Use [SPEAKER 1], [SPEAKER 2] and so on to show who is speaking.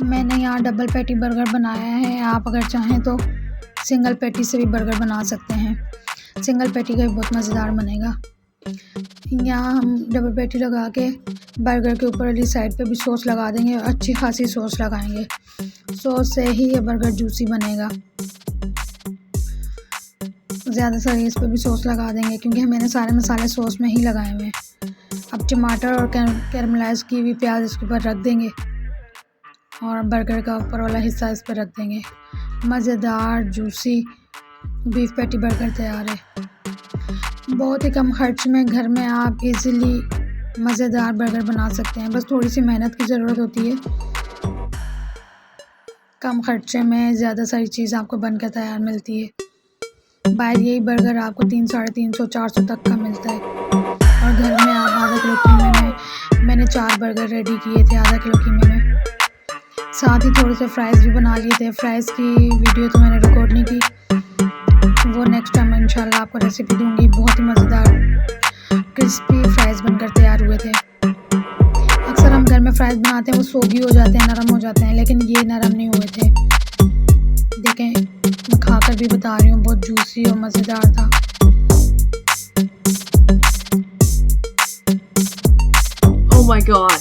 [SPEAKER 1] मैंने यहाँ double patty burger बनाया है। आप अगर चाहें तो सिंगल पैटी से भी बर्गर बना सकते हैं। सिंगल पैटी का भी बहुत मज़ेदार बनेगा। यहाँ हम डबल पैटी लगा के बर्गर के ऊपर वाली साइड पे भी सॉस लगा देंगे। अच्छी खासी सॉस लगाएंगे। सॉस से ही ये बर्गर जूसी बनेगा। ज़्यादा सारी इस पर भी सॉस लगा देंगे क्योंकि मैंने सारे मसाले सॉस में ही लगाए हुए हैं। अब टमाटर और कैरमलाइज की हुई प्याज इसके ऊपर रख देंगे और बर्गर का ऊपर वाला हिस्सा इस पर रख देंगे। मज़ेदार जूसी बीफ पैटी बर्गर तैयार है। बहुत ही कम खर्च में घर में आप इजीली मज़ेदार बर्गर बना सकते हैं। बस थोड़ी सी मेहनत की ज़रूरत होती है। कम खर्चे में ज़्यादा सारी चीज़ आपको बनकर तैयार मिलती है। बाहर यही बर्गर आपको 300, 350, 400 तक का मिलता है और घर में आप आधा किलो कीमे में मैंने 4 बर्गर रेडी किए थे आधा किलो कीमे में। साथ ही थोड़े से फ्राइज़ भी बना लिए थे। फ्राइज़ की वीडियो तो मैंने रिकॉर्ड नहीं की, वो नेक्स्ट टाइम इंशाल्लाह आपको रेसिपी दूंगी। बहुत ही मज़ेदार क्रिस्पी फ्राइज़ बनकर तैयार हुए थे। अक्सर हम घर में फ्राइज़ बनाते हैं वो सोगी हो जाते हैं, नरम हो जाते हैं, लेकिन ये नरम नहीं हुए थे। देखें, मैं खाकर भी बता रही हूँ, बहुत जूसी और मज़ेदार था।
[SPEAKER 2] Oh my God.